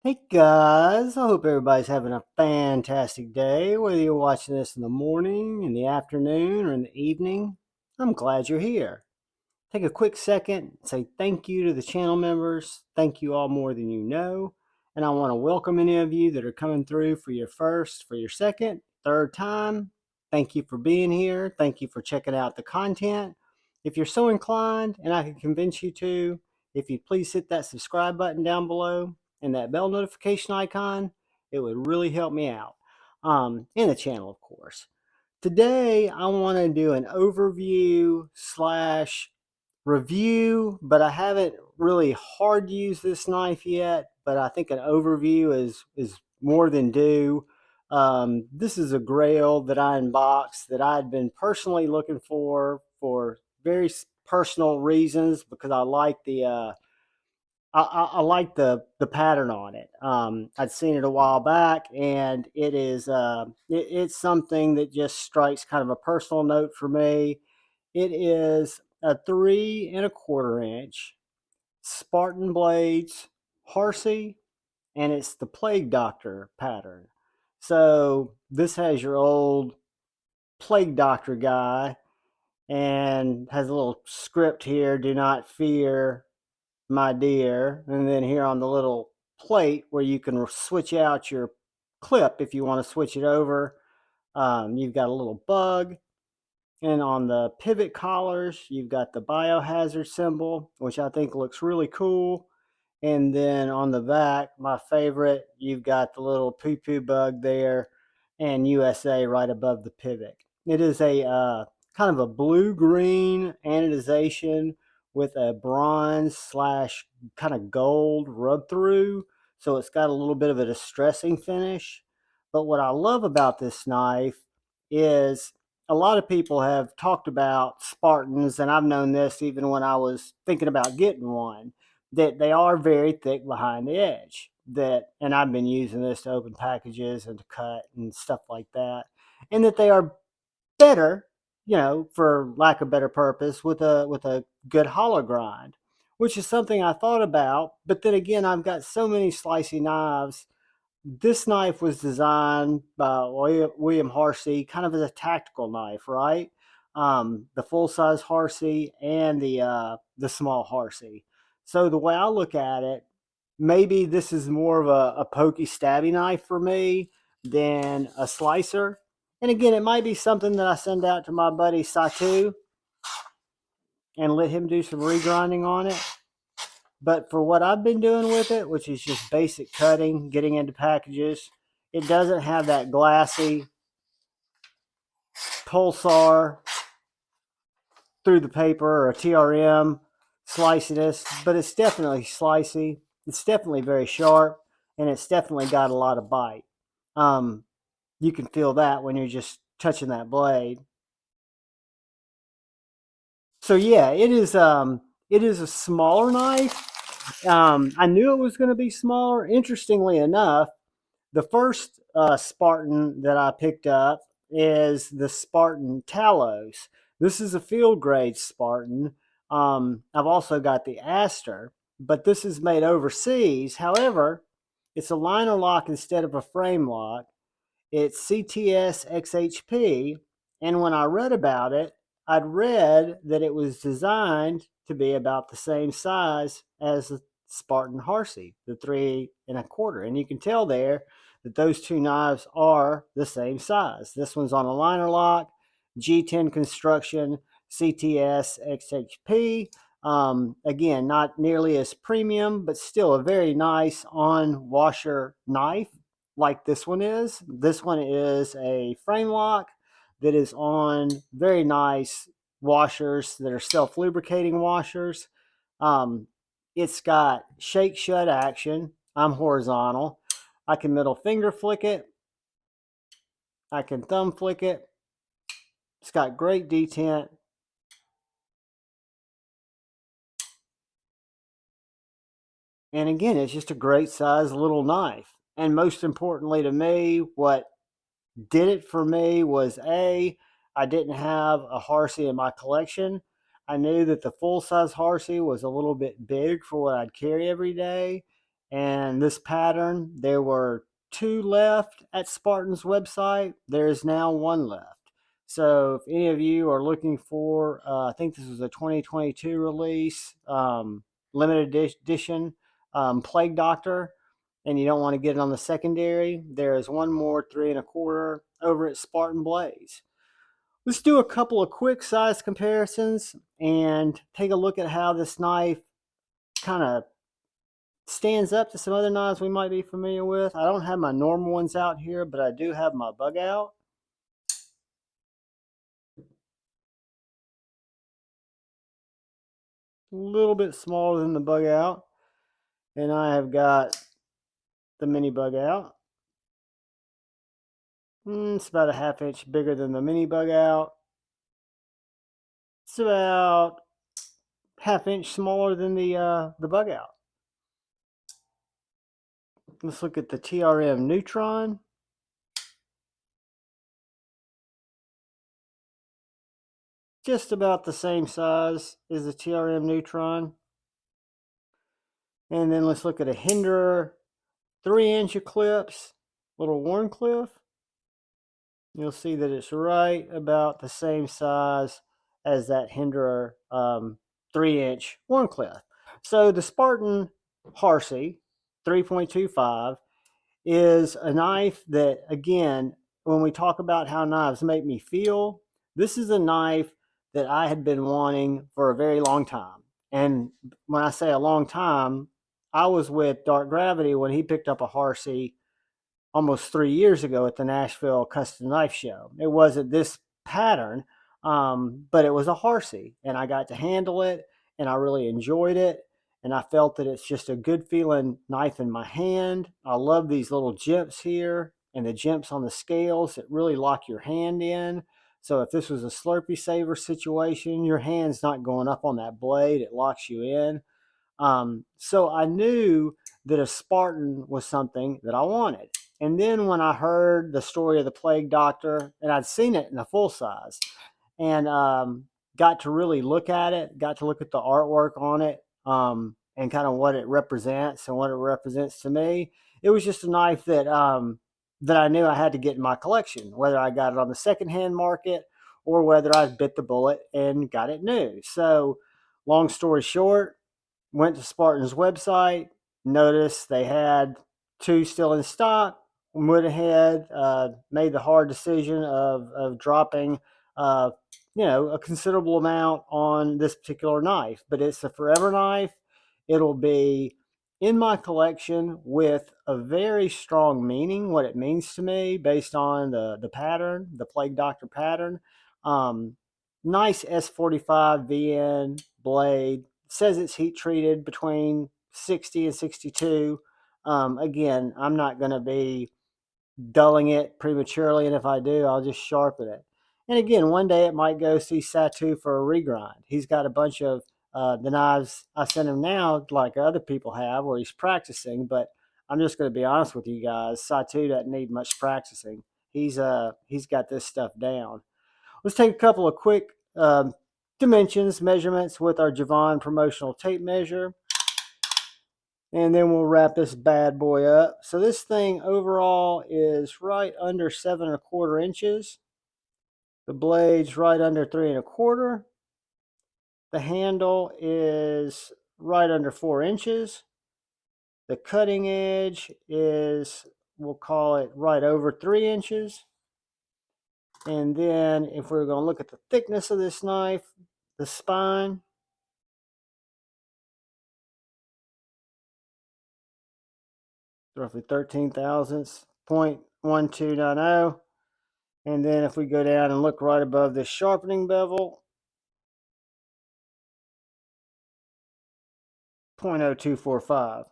Hey guys, I hope everybody's having a fantastic day, whether you're watching this in the morning, in the afternoon, or in the evening. I'm glad you're here. Take a quick second, say thank you to the channel members. Thank you all more than you know. And I want to welcome any of you that are coming through for your first, for your second, third time. Thank you for being here. Thank you for checking out the content. If you're so inclined, and I can convince you to, if you please hit that subscribe button down below and that bell notification icon, it would really help me out. And the channel, of course. Today, I want to do an overview slash review, but I haven't really hard used this knife yet, but I think an overview is more than due. This is a grail that I unboxed that I had been personally looking for very personal reasons because I like I like the pattern on it. I'd seen it a while back, and it's something that just strikes kind of a personal note for me. It is a 3¼ inch Spartan Blades Harsey, and it's the Plague Doctor pattern. So this has your old Plague Doctor guy, and has a little script here: "Do not fear, my dear." And then here on the little plate where you can switch out your clip if you want to switch it over, you've got a little bug. And on the pivot collars, you've got the biohazard symbol, which I think looks really cool. And then on the back, my favorite, you've got the little poo-poo bug there and USA right above the pivot. It is a kind of a blue-green anodization with a bronze slash kind of gold rub through. So it's got a little bit of a distressing finish. But what I love about this knife is a lot of people have talked about Spartans, and I've known this even when I was thinking about getting one, that they are very thick behind the edge. And I've been using this to open packages and to cut and stuff like that, and that they are better, for lack of better purpose, with a good hollow grind, which is something I thought about. But then again, I've got so many slicey knives. This knife was designed by William Harsey kind of as a tactical knife, right? The full size Harsey and the small Harsey. So the way I look at it, maybe this is more of a pokey stabby knife for me than a slicer. And again, it might be something that I send out to my buddy Satu and let him do some regrinding on it. But for what I've been doing with it, which is just basic cutting, getting into packages, it doesn't have that glassy pulsar through the paper or a TRM sliciness, but it's definitely slicey. It's definitely very sharp, and it's definitely got a lot of bite. You can feel that when you're just touching that blade. So yeah, it is a smaller knife. I knew it was going to be smaller. Interestingly enough, the first Spartan that I picked up is the Spartan Talos. This is a field grade Spartan. I've also got the Aster, but this is made overseas. However, it's a liner lock instead of a frame lock. It's CTS XHP, and when I read about it, I'd read that it was designed to be about the same size as the Spartan Harsey, the 3¼ and you can tell there that those two knives are the same size. This one's on a liner lock, G10 construction, CTS XHP. Again, not nearly as premium, but still a very nice on washer knife like this one is. This one is a frame lock that is on very nice washers that are self-lubricating washers. Um, it's got shake shut action. I'm horizontal. I can middle finger flick it. I can thumb flick it. It's got great detent. And again, it's just a great size little knife. And most importantly to me, what did it for me was I didn't have a Harsey in my collection. I knew that the full size Harsey was a little bit big for what I'd carry every day. And this pattern, there were 2 left at Spartan's website. There is now 1 left. So if any of you are looking for, I think this was a 2022 release, limited edition Plague Doctor, and you don't want to get it on the secondary, there is 1 more 3 1/4 over at Spartan Blades. Let's do a couple of quick size comparisons and take a look at how this knife kind of stands up to some other knives we might be familiar with. I don't have my normal ones out here, but I do have my bug out. A little bit smaller than the bug out. And I have got the mini bug out. It's about a 1/2 inch bigger than the mini bug out. It's about 1/2 inch smaller than the bug out. Let's look at the TRM Neutron. Just about the same size as the TRM Neutron. And then let's look at a Hinderer 3-inch Eclipse, little Warncliffe. You'll see that it's right about the same size as that Hinderer 3-inch Warncliffe. So the Spartan Harsey 3.25 is a knife that, again, when we talk about how knives make me feel, this is a knife that I had been wanting for a very long time. And when I say a long time, I was with Dark Gravity when he picked up a Harsey almost 3 years ago at the Nashville Custom Knife Show. It wasn't this pattern, but it was a Harsey, and I got to handle it, and I really enjoyed it. And I felt that it's just a good feeling knife in my hand. I love these little jimps here and the jimps on the scales that really lock your hand in. So if this was a Slurpee Saver situation, your hand's not going up on that blade. It locks you in. So I knew that a Spartan was something that I wanted. And then when I heard the story of the Plague Doctor, and I'd seen it in a full size, and got to really look at it, got to look at the artwork on it, and kind of what it represents and what it represents to me, it was just a knife that that I knew I had to get in my collection, whether I got it on the secondhand market or whether I bit the bullet and got it new. So, long story short, went to Spartan's website, noticed they had 2 still in stock, went ahead, made the hard decision of dropping, uh, a considerable amount on this particular knife. But it's a forever knife. It'll be in my collection with a very strong meaning, what it means to me based on the pattern, the Plague Doctor pattern. Um, Nice S45VN blade. Says it's heat treated between 60 and 62. Again, I'm not going to be dulling it prematurely, and if I do, I'll just sharpen it. And again, one day it might go see Satu for a regrind. He's got a bunch of the knives I sent him now, like other people have, where he's practicing. But I'm just going to be honest with you guys, Satu doesn't need much practicing. He's got this stuff down. Let's take a couple of quick dimensions, measurements with our Javon promotional tape measure. And then we'll wrap this bad boy up. So this thing overall is right under 7 1/4 inches. The blade's right under 3 1/4. The handle is right under 4 inches. The cutting edge is, we'll call it right over 3 inches. And then if we're going to look at the thickness of this knife, the spine, roughly 13 thousandths, 0.1290. And then if we go down and look right above this sharpening bevel, 0.0245.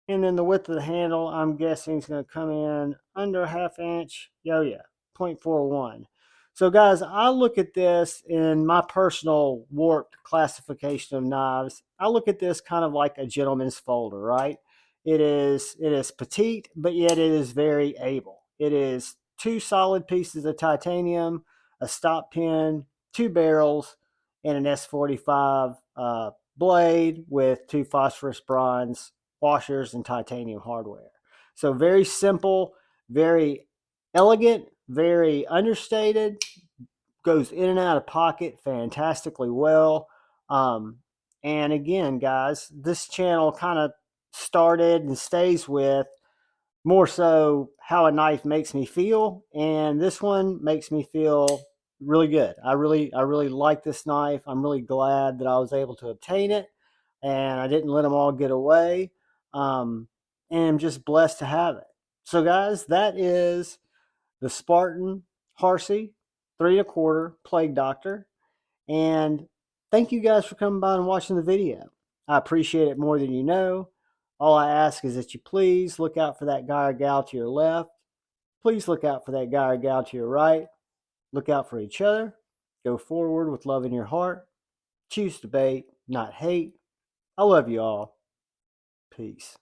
And then the width of the handle, I'm guessing is going to come in under a 1/2 inch. Oh yeah, 0.41. So guys, I look at this in my personal warped classification of knives. I look at this kind of like a gentleman's folder, right? It is petite, but yet it is very able. It is 2 solid pieces of titanium, a stop pin, 2 barrels, and an S45 blade with 2 phosphorus bronze washers, and titanium hardware. So very simple, very elegant, very understated, goes in and out of pocket fantastically well. And again, guys, this channel kind of started and stays with more so how a knife makes me feel, and this one makes me feel really good. I really like this knife. I'm really glad that I was able to obtain it, and I didn't let them all get away. And I'm just blessed to have it. So, guys, that is the Spartan Harsey 3 1/4 Plague Doctor. And thank you guys for coming by and watching the video. I appreciate it more than you know. All I ask is that you please look out for that guy or gal to your left. Please look out for that guy or gal to your right. Look out for each other. Go forward with love in your heart. Choose debate, not hate. I love you all. Peace.